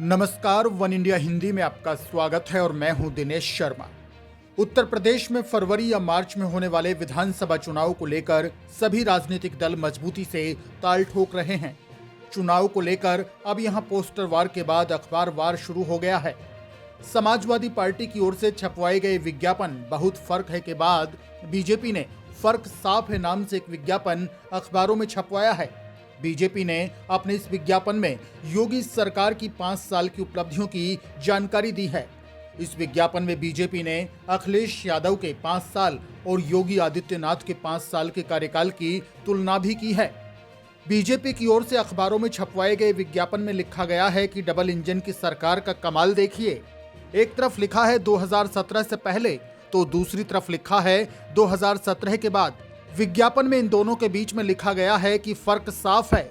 नमस्कार, one India Hindi में आपका स्वागत है और मैं हूं दिनेश शर्मा। उत्तर प्रदेश में फरवरी या मार्च में होने वाले विधानसभा चुनाव को लेकर सभी राजनीतिक दल मजबूती से ताल ठोक रहे हैं। चुनाव को लेकर अब यहां पोस्टर वार के बाद अखबार वार शुरू हो गया है। समाजवादी पार्टी की ओर से छपवाए गए विज्ञापन बहुत फर्क है के बाद बीजेपी ने फर्क साफ है नाम से एक विज्ञापन अखबारों में छपवाया है। बीजेपी ने अपने इस विज्ञापन में योगी सरकार की 5 साल की उपलब्धियों की जानकारी दी है। इस विज्ञापन में बीजेपी ने अखिलेश यादव के 5 साल और योगी आदित्यनाथ के 5 साल के कार्यकाल की तुलना भी की है। बीजेपी की ओर से अखबारों में छपवाए गए विज्ञापन में लिखा गया है कि डबल इंजन की सरकार का कमाल देखिए। एक तरफ लिखा है 2017 से पहले तो दूसरी तरफ लिखा है 2017 के बाद। विज्ञापन में इन दोनों के बीच में लिखा गया है कि फर्क साफ है।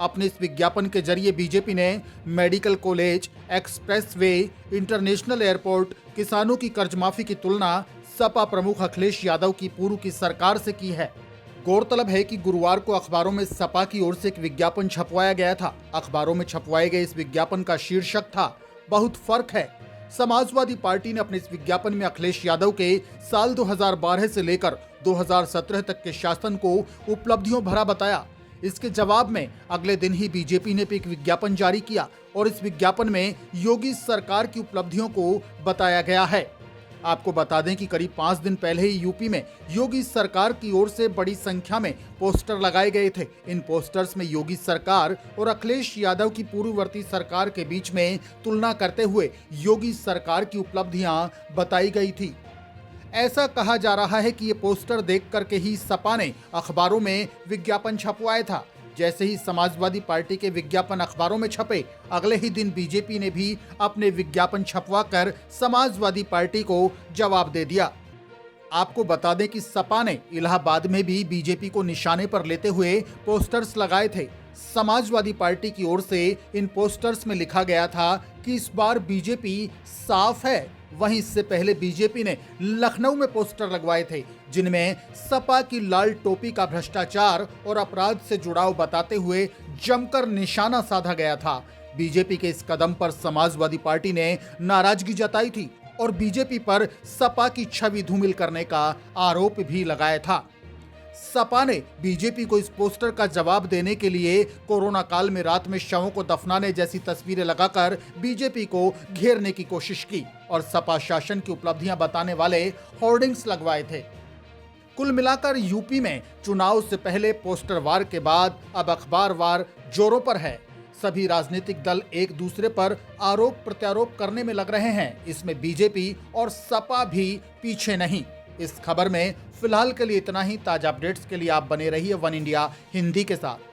अपने इस विज्ञापन के जरिए बीजेपी ने medical college, expressway, international airport, किसानों की कर्जमाफी की तुलना सपा प्रमुख अखिलेश यादव की पूर्व की सरकार से की है। गौरतलब है कि गुरुवार को अखबारों में सपा की ओर से एक विज्ञापन छपवाया गया था। अखबारों में छपवाए गए इस विज्ञापन का शीर्षक था, बहुत फर्क है। समाजवादी पार्टी ने अपने इस विज्ञापन में अखिलेश यादव के साल 2012 से लेकर 2017 तक के शासन को उपलब्धियों भरा बताया। इसके जवाब में अगले दिन ही बीजेपी ने एक विज्ञापन जारी किया और इस विज्ञापन में योगी सरकार की उपलब्धियों को बताया गया है। आपको बता दें कि करीब 5 दिन पहले ही यूपी में योगी सरकार की ओर से बड़ी संख्या में पोस्टर लगाए गए थे। इन पोस्टर्स में योगी सरकार और अखिलेश यादव की पूर्ववर्ती सरकार के बीच में तुलना करते हुए योगी सरकार की उपलब्धियां बताई गई थी। ऐसा कहा जा रहा है कि ये पोस्टर देख करके ही सपा ने अखबारों में विज्ञापन छपवाया था। जैसे ही समाजवादी पार्टी के विज्ञापन अखबारों में छपे, अगले ही दिन बीजेपी ने भी अपने विज्ञापन छपवाकर समाजवादी पार्टी को जवाब दे दिया। आपको बता दें कि सपा ने इलाहाबाद में भी बीजेपी को निशाने पर लेते हुए पोस्टर्स लगाए थे। समाजवादी पार्टी की ओर से इन पोस्टर्स में लिखा गया था कि इस बार बीजेपी साफ है। वहीं इससे पहले बीजेपी ने लखनऊ में पोस्टर लगवाए थे जिनमें सपा की लाल टोपी का भ्रष्टाचार और अपराध से जुड़ाव बताते हुए जमकर निशाना साधा गया था। बीजेपी के इस कदम पर समाजवादी पार्टी ने नाराजगी जताई थी और बीजेपी पर सपा की छवि धूमिल करने का आरोप भी लगाया था। सपा ने बीजेपी को इस पोस्टर का जवाब देने के लिए कोरोना काल में रात में शवों को दफनाने जैसी तस्वीरें लगाकर बीजेपी को घेरने की कोशिश की और सपा शासन की उपलब्धियां बताने वाले होर्डिंग्स लगवाए थे। कुल मिलाकर यूपी में चुनाव से पहले पोस्टर वार के बाद अब अखबार वार जोरों पर है। सभी राजनीतिक दल एक दूसरे पर आरोप प्रत्यारोप करने में लग रहे हैं। इसमें बीजेपी और सपा भी पीछे नहीं। इस खबर में फिलहाल के लिए इतना ही। ताजा अपडेट्स के लिए आप बने रहिए वन इंडिया हिंदी के साथ।